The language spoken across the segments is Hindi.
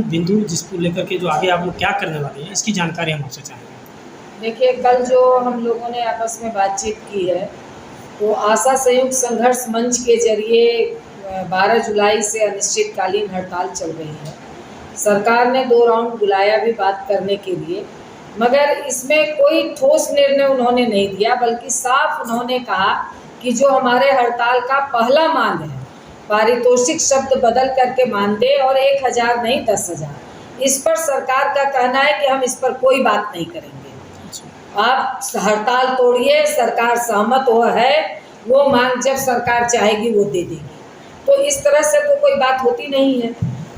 बिंदु जिसको लेकर के जो आगे आप लोग क्या करने वाले हैं, इसकी जानकारी हम आपसे चाहेंगे। देखिए, कल जो हम लोगों ने आपस में बातचीत की है, तो आशा संयुक्त संघर्ष मंच के जरिए 12 जुलाई से अनिश्चितकालीन हड़ताल चल रही है। सरकार ने 2 राउंड बुलाया भी बात करने के लिए, मगर इसमें कोई ठोस निर्णय उन्होंने नहीं दिया, बल्कि साफ उन्होंने कहा कि जो हमारे हड़ताल का पहला मांग है, पारितोषिक शब्द बदल करके मान दे और 1000 नहीं 10,000। इस पर सरकार का कहना है कि हम इस पर कोई बात नहीं करेंगे। आप हड़ताल तोड़िए, सरकार सहमत है, वो मांग जब सरकार चाहेगी वो दे देगी। तो इस तरह से तो कोई बात होती नहीं है।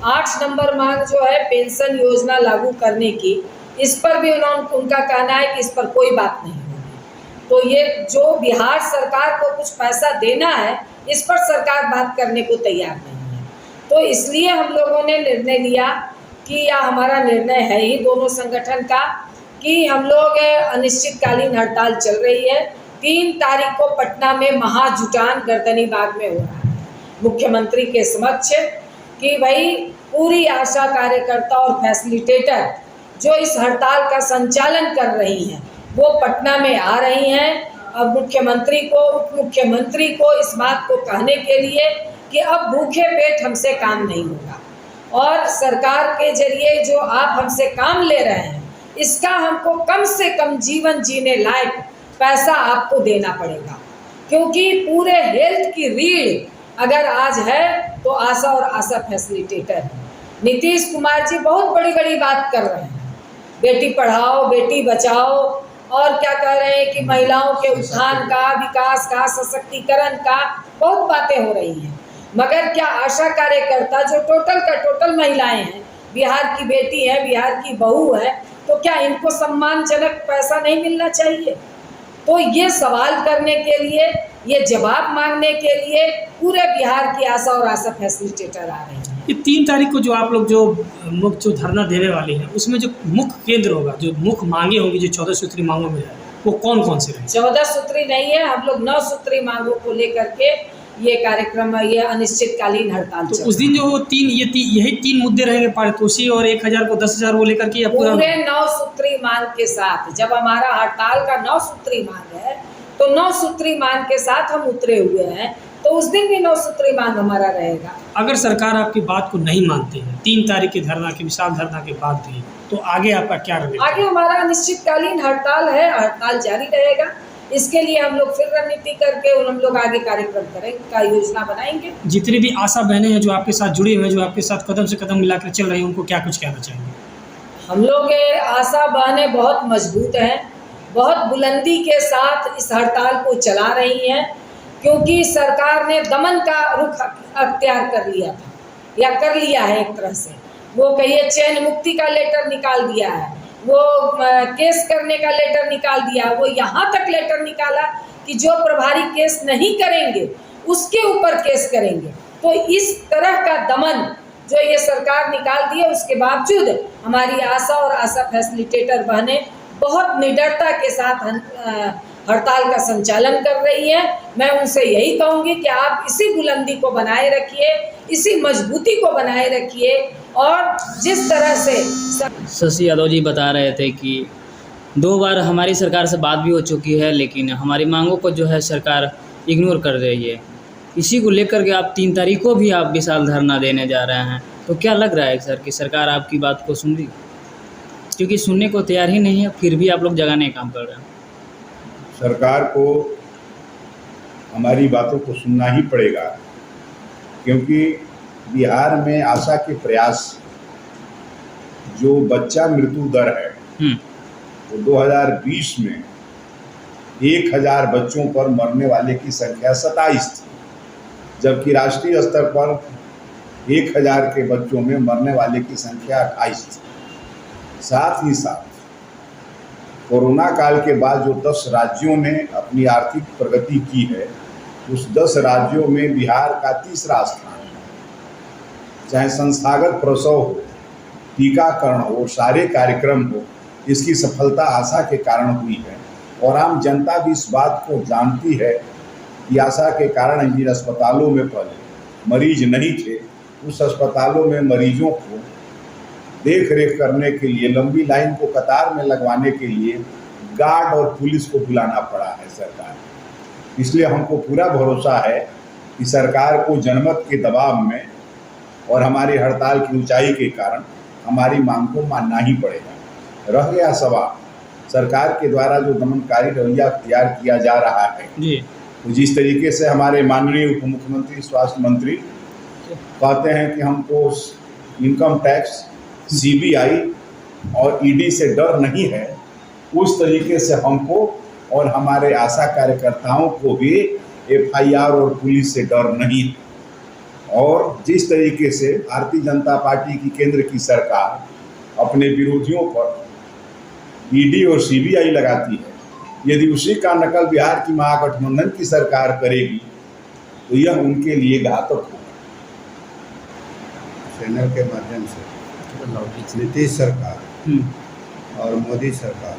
8 नंबर मांग जो है पेंशन योजना लागू करने की, इस पर भी उनका कहना है कि इस पर कोई बात नहीं होगी। तो ये जो बिहार सरकार को कुछ पैसा देना है, इस पर सरकार बात करने को तैयार नहीं है। तो इसलिए हम लोगों ने निर्णय लिया कि या हमारा निर्णय है ही दोनों संगठन का कि हम लोग अनिश्चितकालीन हड़ताल चल रही है। 3 तारीख को पटना में महाजुटान गर्दनी बाग में हो रहा है मुख्यमंत्री के समक्ष, कि भाई पूरी आशा कार्यकर्ता और फैसिलिटेटर जो इस हड़ताल का संचालन कर रही हैं, वो पटना में आ रही हैं। अब मुख्यमंत्री को, उप मुख्यमंत्री को इस बात को कहने के लिए कि अब भूखे पेट हमसे काम नहीं होगा, और सरकार के जरिए जो आप हमसे काम ले रहे हैं, इसका हमको कम से कम जीवन जीने लायक पैसा आपको देना पड़ेगा। क्योंकि पूरे हेल्थ की रीढ़ अगर आज है तो आशा और आशा फैसिलिटेटर है। नीतीश कुमार जी बहुत बड़ी बड़ी बात कर रहे हैं, बेटी पढ़ाओ बेटी बचाओ, और क्या कह रहे हैं कि महिलाओं के उत्थान का, विकास का, सशक्तिकरण का बहुत बातें हो रही हैं। मगर क्या आशा कार्यकर्ता जो टोटल का टोटल महिलाएं हैं, बिहार की बेटी है, बिहार की बहू है, तो क्या इनको सम्मानजनक पैसा नहीं मिलना चाहिए? तो ये सवाल करने के लिए, ये जवाब मांगने के लिए पूरे बिहार की आशा और आशा फैसिलिटेटर आ रहे हैं। ये 3 तारीख को जो आप लोग जो मुख्य धरना देने वाले हैं, उसमें जो मुख्य केंद्र होगा, जो मुख्य मांगे होंगी, जो 14 सूत्री मांगों में है, वो कौन कौन से रहेंगे? 14 सूत्री नहीं है, हम लोग 9 सूत्री मांगों को लेकर के ये कार्यक्रम, ये अनिश्चितकालीन हड़ताल। तो उस दिन जो वो यही 3 मुद्दे रहेंगे, पारितोषिक और 1000 को 10,000 वो लेकर के पूरे 9 सूत्री मांग के साथ। जब हमारा हड़ताल का 9 सूत्री मांग है, तो 9 सूत्री मांग के साथ हम उतरे हुए हैं, तो उस दिन भी 9 सूत्री मांग हमारा रहेगा। अगर सरकार आपकी बात को नहीं मानती है 3 तारीख के धरना के, विशाल धरना के बाद भी, तो आगे आपका क्या रहेगा? आगे हमारा अनिश्चितकालीन हड़ताल है, हड़ताल जारी रहेगा। इसके लिए हम लोग फिर रणनीति करके हम लोग आगे कार्यक्रम करेंगे, का योजना बनाएंगे। जितनी भी आशा बहनें हैं जो आपके साथ जुड़ी हुई हैं, जो आपके साथ कदम से कदम मिलाकर चल रही हैं, उनको क्या कुछ कहना चाहेंगे? हम लोग आशा बहनें बहुत मजबूत हैं, बहुत बुलंदी के साथ इस हड़ताल को चला रही हैं, क्योंकि सरकार ने दमन का रुख अख्तियार कर लिया था, या कर लिया है एक तरह से। वो कहिए चैन मुक्ति का लेटर निकाल दिया है, वो केस करने का लेटर निकाल दिया, वो यहाँ तक लेटर निकाला कि जो प्रभारी केस नहीं करेंगे उसके ऊपर केस करेंगे। तो इस तरह का दमन जो ये सरकार निकाल दी है, उसके बावजूद हमारी आशा और आशा फैसिलिटेटर बहनें बहुत निडरता के साथ हड़ताल का संचालन कर रही है। मैं उनसे यही कहूँगी कि आप इसी बुलंदी को बनाए रखिए, इसी मजबूती को बनाए रखिए, और जिस तरह से शशि यादव जी बता रहे थे कि 2 बार हमारी सरकार से बात भी हो चुकी है, लेकिन हमारी मांगों को जो है सरकार इग्नोर कर रही है। इसी को लेकर के आप 3 तारीख को भी आप विशाल धरना देने जा रहे हैं, तो क्या लग रहा है सर कि सरकार आपकी बात को सुन रही? क्योंकि सुनने को तैयार ही नहीं है, फिर भी आप लोग जगाने का काम कर रहे हैं। सरकार को हमारी बातों को सुनना ही पड़ेगा, क्योंकि बिहार में आशा के प्रयास, जो बच्चा मृत्यु दर है, तो 2020 में 1000 बच्चों पर मरने वाले की संख्या 27 थी, जबकि राष्ट्रीय स्तर पर 1000 के बच्चों में मरने वाले की संख्या 28 थी। साथ ही साथ कोरोना काल के बाद जो 10 राज्यों ने अपनी आर्थिक प्रगति की है, उस 10 राज्यों में बिहार का 3रा स्थान है। चाहे संस्थागत प्रसव हो, टीकाकरण हो, सारे कार्यक्रम हो, इसकी सफलता आशा के कारण हुई है। और आम जनता भी इस बात को जानती है कि आशा के कारण जिन अस्पतालों में पहले मरीज नहीं थे, उस अस्पतालों में मरीजों को देख रेख करने के लिए, लंबी लाइन को कतार में लगवाने के लिए गार्ड और पुलिस को बुलाना पड़ा है सरकार। इसलिए हमको पूरा भरोसा है कि सरकार को जनमत के दबाव में और हमारी हड़ताल की ऊंचाई के कारण हमारी मांग को मानना ही पड़ेगा। रह गया सवाल सरकार के द्वारा जो दमनकारी रवैया अख्तियार किया जा रहा है जी, तो जिस तरीके से हमारे माननीय उप मुख्यमंत्री स्वास्थ्य मंत्री कहते हैं कि हमको इनकम टैक्स, सीबीआई और ईडी से डर नहीं है, उस तरीके से हमको और हमारे आशा कार्यकर्ताओं को भी एफआईआर और पुलिस से डर नहीं है। और जिस तरीके से भारतीय जनता पार्टी की केंद्र की सरकार अपने विरोधियों पर ईडी और सीबीआई लगाती है, यदि उसी का नकल बिहार की महागठबंधन की सरकार करेगी तो यह उनके लिए घातक होगा। चैनल के माध्यम से नीतीश सरकार और मोदी सरकार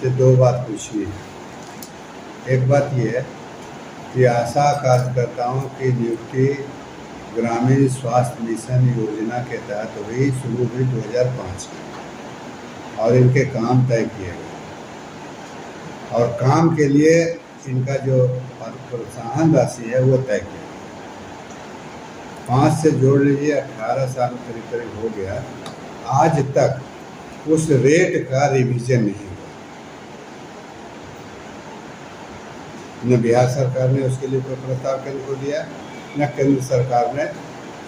से दो बात पूछनी है। एक बात यह है कि आशा कार्यकर्ताओं की नियुक्ति ग्रामीण स्वास्थ्य मिशन योजना के तहत हुई, शुरू हुई 2005 में और इनके काम तय किए गए और काम के लिए इनका जो प्रोत्साहन राशि है वो तय किया। 5 से जोड़ लीजिए 18 साल करीब करीब हो गया, आज तक उस रेट का रिवीजन नहीं हुआ। न बिहार सरकार ने उसके लिए कोई प्रस्ताव केंद्र को दिया, न केंद्र सरकार ने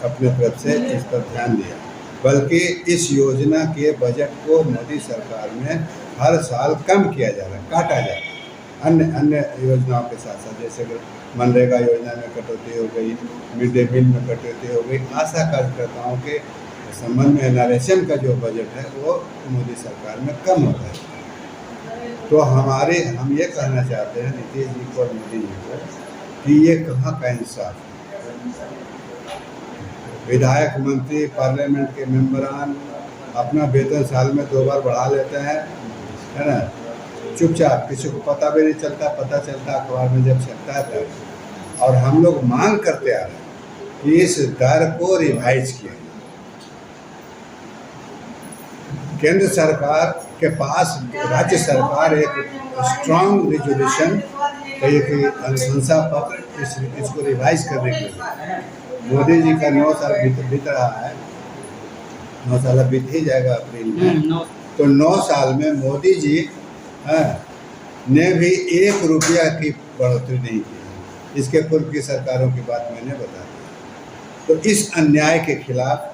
अपने तरफ से इस पर ध्यान दिया, बल्कि इस योजना के बजट को मोदी सरकार में हर साल कम किया जा रहा है, काटा जा रहा है। अन्य योजनाओं के साथ साथ जैसे मनरेगा योजना में कटौती हो गई, मिड डे मील में कटौती हो गई, आशा कार्यकर्ताओं के संबंध में एनआरएसएम का जो बजट है वो मोदी सरकार में कम होता है। तो हम ये कहना चाहते हैं नीतीश जी को और मोदी जी को कि ये कहाँ का इंसाफ है। विधायक, मंत्री, पार्लियामेंट के मेंबरान अपना वेतन साल में 2 बार बढ़ा लेते हैं, है ना, चुपचाप, किसी को पता भी नहीं चलता, पता चलता अखबार में जब छपता है तब। और हम लोग मांग करते आ रहे हैं कि इस दर को रिवाइज किया। केंद्र सरकार के पास राज्य सरकार एक स्ट्रांग रेजोल्यूशन, एक अनुशंसा पत्र इसको रिवाइज करने के लिए। मोदी जी का 9 साल बीत रहा है, 9 साल बीत ही जाएगा अप्रैल में, तो 9 साल में मोदी जी ने भी 1 रुपया की बढ़ोतरी नहीं की। इसके पूर्व की सरकारों की बात मैंने बता दी। तो इस अन्याय के खिलाफ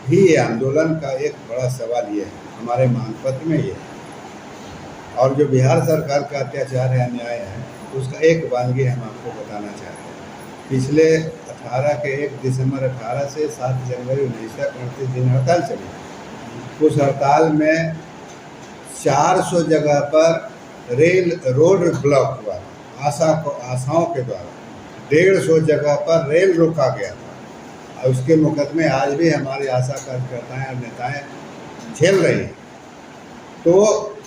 भी ये आंदोलन का एक बड़ा सवाल ये है, हमारे मांग पत्र में ये है। और जो बिहार सरकार का अत्याचार है, अन्याय है, उसका एक वानगी हम आपको बताना चाहते हैं। पिछले 1 दिसंबर 18 से 7 जनवरी 19 तक 29 दिन हड़ताल चली। उस हड़ताल में 400 जगह पर रोड ब्लॉक हुआ, आशाओं के द्वारा 150 जगह पर रेल रोका गया था। और उसके मुकदमे आज भी हमारे आशा कार्यकर्ताएँ और नेताएँ झेल रही हैं। तो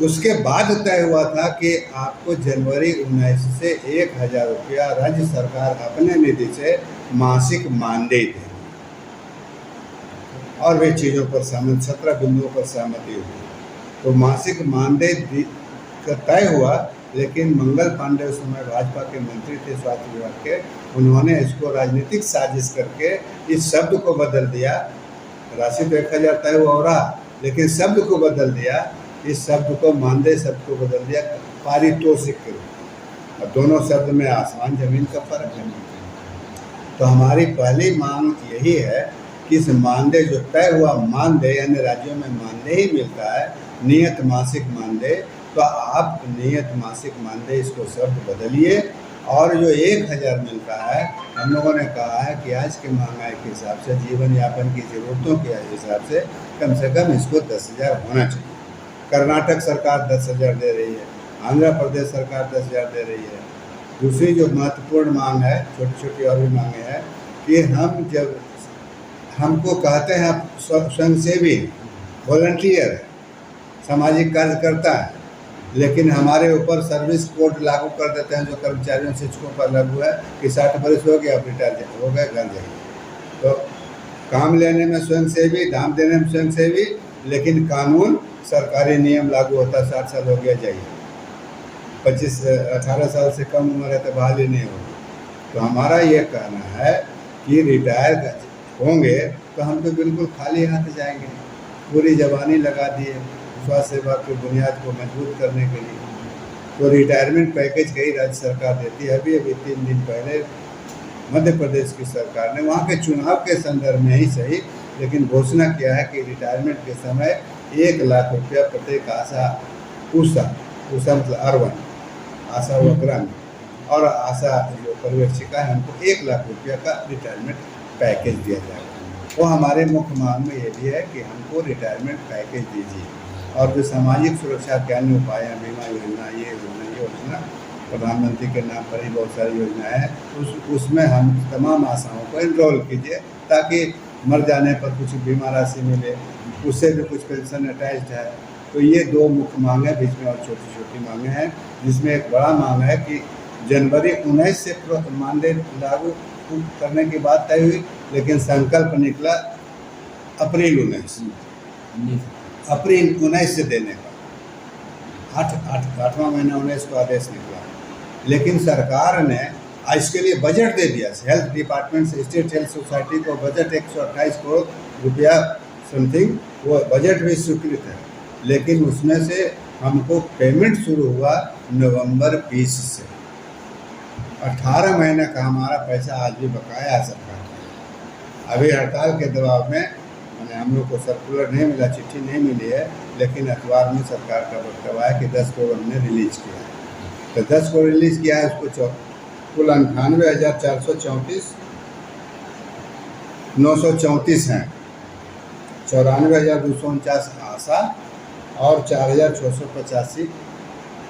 उसके बाद तय हुआ था कि आपको जनवरी 19 से 1000 रुपया राज्य सरकार अपने निधि से मासिक मानदेय देगी और वे चीज़ों पर सहमति, 17 बिंदुओं पर सहमति हुई। तो मासिक मानदेय का तय हुआ, लेकिन मंगल पांडे उस समय भाजपा के मंत्री थे स्वास्थ्य विभाग के, उन्होंने इसको राजनीतिक साजिश करके इस शब्द को बदल दिया। राशि तो 1000 तय हुआ हो रहा, लेकिन शब्द को बदल दिया, इस शब्द को मानदेय शब्द को बदल दिया पारितोषिक के रूप। अब दोनों शब्द में आसमान जमीन का फर्क है। तो हमारी पहली मांग यही है कि इस मानदेय जो तय हुआ मानदेय, अन्य राज्यों में मानदेय ही मिलता है, नियत मासिक मानदेय, तो आप नियत मासिक मानदेय इसको शब्द बदलिए। और जो 1000 मिलता है, हम लोगों ने कहा है कि आज के महंगाई के हिसाब से, जीवन यापन की ज़रूरतों के हिसाब से कम इसको 10,000 होना चाहिए। कर्नाटक सरकार 10,000 दे रही है, आंध्र प्रदेश सरकार 10,000 दे रही है। दूसरी जो महत्वपूर्ण मांग है, छोटी छोटी और भी मांगे हैं कि हम जब हमको कहते हैं स्वयंसेवी, वॉलंटियर, सामाजिक कार्यकर्ता है, लेकिन हमारे ऊपर सर्विस कोड लागू कर देते हैं जो कर्मचारियों शिक्षकों पर लागू है कि 60 वर्ष हो गया, आप रिटायर हो गए, घर जाइए। तो काम लेने में स्वयंसेवी, दाम देने में स्वयंसेवी, लेकिन कानून सरकारी नियम लागू होता 60 साल हो गया जाइए, 18 साल से कम उम्र है तो बहाली नहीं होगी। तो हमारा ये कहना है कि रिटायर होंगे तो हम तो बिल्कुल खाली हाथ जाएंगे। पूरी जवानी लगा दिए स्वास्थ्य सेवा की बुनियाद को मजबूत करने के लिए। तो रिटायरमेंट पैकेज कई राज्य सरकार देती है। अभी 3 दिन पहले मध्य प्रदेश की सरकार ने वहाँ के चुनाव के संदर्भ में ही सही, लेकिन घोषणा किया है कि रिटायरमेंट के समय 1 लाख रुपया प्रत्येक आशा मतलब अर्बन आशा व ग्रामीण और आशा जो पर्यवेक्षिका है उनको 1 लाख रुपया का रिटायरमेंट पैकेज दिया जाएगा। वो हमारे मुख्य मांग में ये भी है कि हमको रिटायरमेंट पैकेज दीजिए। और जो सामाजिक सुरक्षा के अन्य उपाय हैं, बीमा योजना, ये योजना प्रधानमंत्री के नाम पर ही बहुत सारी योजनाएं हैं, उसमें हम तमाम आशाओं को इनरोल कीजिए ताकि मर जाने पर कुछ बीमा राशि मिले, उससे भी कुछ पेंशन अटैच्ड है। तो ये 2 मुख्य मांगें, बीच में और छोटी छोटी मांगें हैं, जिसमें एक बड़ा मांग है कि जनवरी 19 से मानदेय लागू करने की बात तय हुई, लेकिन संकल्प निकला अप्रैल 19 से देने का। 8वां महीना 19 को आदेश निकला, लेकिन सरकार ने इसके लिए बजट दे दिया। हेल्थ डिपार्टमेंट से स्टेट हेल्थ सोसाइटी को बजट 128 करोड़ रुपया समथिंग, वो बजट भी स्वीकृत है, लेकिन उसमें से हमको पेमेंट शुरू हुआ नवंबर 20 से। 18 महीने का हमारा पैसा आज भी बकाया है सरकार। अभी हड़ताल के दबाव में मैंने हम लोग को सर्कुलर नहीं मिला, चिट्ठी नहीं मिली है, लेकिन अखबार में सरकार का वक्तव्य है कि 10 करोड़ हमने रिलीज किया है। तो 10 करोड़ रिलीज किया है, उसको कुल 98,434 934 हैं, 94,249 आशा और 4,685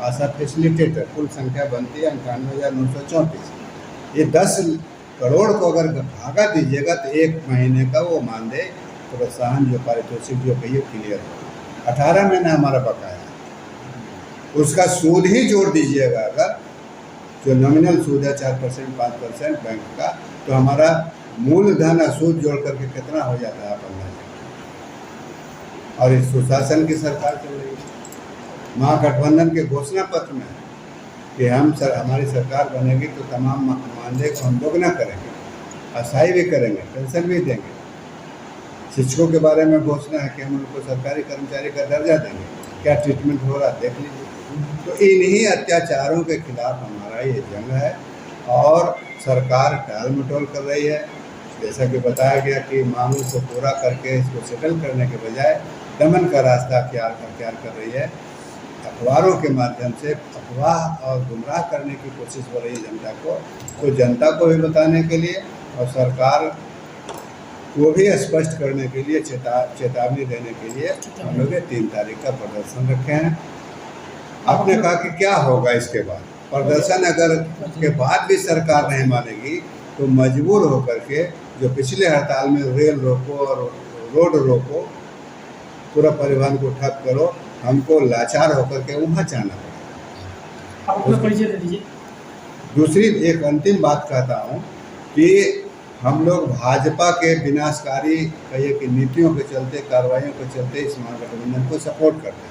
आशा फैसिलिटेटर, कुल संख्या बनती है 98,934। ये 10 करोड़ को अगर भागा दीजिएगा तो 1 महीने का वो मानदेय प्रोत्साहन जो पारितोषिक जो कहिए क्लियर हो। 18 महीना हमारा बकाया है, उसका सूद ही जोड़ दीजिएगा अगर, जो नॉमिनल सूद है 4% 5% बैंक का, तो हमारा मूलधन और सूद जोड़ करके कितना हो जाता है आप अंदाजा। और इस सुशासन की सरकार चल रही है। महागठबंधन के घोषणा पत्र में कि हमारी सरकार बनेगी तो तमाम मानदेय को हम दोगुना करेंगे, अस्थायी भी करेंगे, पेंशन भी देंगे। शिक्षकों के बारे में घोषणा है कि हम उनको सरकारी कर्मचारी का दर्जा देंगे। क्या ट्रीटमेंट हो रहा देख लीजिए। तो इन्हीं अत्याचारों के खिलाफ हमारा ये जंग है और सरकार टाल मटोल कर रही है। जैसा कि बताया गया कि मांगों को पूरा करके इसको सेटल करने के बजाय दमन का रास्ता अख्तियार कर रही है। अखबारों के माध्यम से अफवाह और गुमराह करने की कोशिश हो रही है जनता को। तो जनता को भी बताने के लिए और सरकार को भी स्पष्ट करने के लिए, चेतावनी देने के लिए हम लोग 3 तारीख का प्रदर्शन रखे हैं। आपने कहा कि क्या होगा इसके बाद प्रदर्शन, अगर के बाद भी सरकार नहीं मानेगी तो मजबूर होकर के जो पिछले हड़ताल में रेल रोको और रोड रोको, पूरा परिवहन को ठप करो, हमको लाचार होकर के वहाँ जाना पड़ेगा। आप अपना परिचय दे दीजिए। दूसरी एक अंतिम बात कहता हूँ कि हम लोग भाजपा के विनाशकारी कहिए कि नीतियों के चलते, कार्रवाइयों के चलते इस महागठबंधन को सपोर्ट करते हैं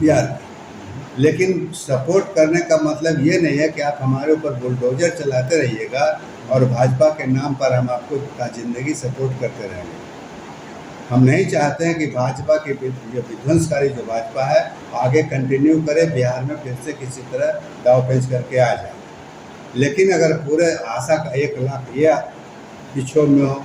बिहार में। लेकिन सपोर्ट करने का मतलब ये नहीं है कि आप हमारे ऊपर बुलडोजर चलाते रहिएगा और भाजपा के नाम पर हम आपको ज़िंदगी सपोर्ट करते रहेंगे। हम नहीं चाहते हैं कि भाजपा की जो विध्वंसकारी जो भाजपा है आगे कंटिन्यू करे, बिहार में फिर से किसी तरह दाव पेच करके आ जाए। लेकिन अगर पूरे आशा का 1 लाख या विक्षोभ में हो,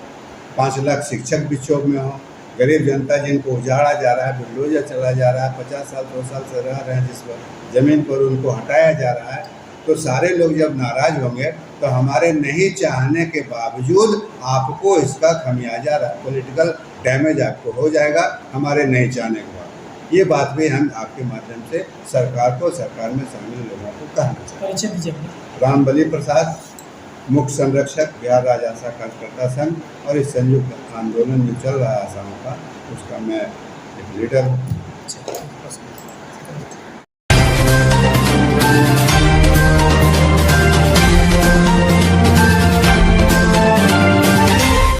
5 लाख शिक्षक विक्षोभ में हो, गरीब जनता जिनको उजाड़ा जा रहा है, बुलडोजर चला जा रहा है, 50 साल 100 साल से रह रहे हैं जिस पर ज़मीन पर उनको हटाया जा रहा है, तो सारे लोग जब नाराज़ होंगे तो हमारे नहीं चाहने के बावजूद आपको इसका खमियाजा पॉलिटिकल डैमेज आपको हो जाएगा, हमारे नहीं चाहने के बाद। ये बात भी हम आपके माध्यम से सरकार को, सरकार में शामिल लोगों को कहना चाहते हैं। रामबली प्रसाद, मुख्य संरक्षक, बिहार राज्य आशा कार्यकर्ता संघ, और इस संयुक्त आंदोलन जो चल रहा है आशाओं का, उसका मैं एक लीडर हूँ।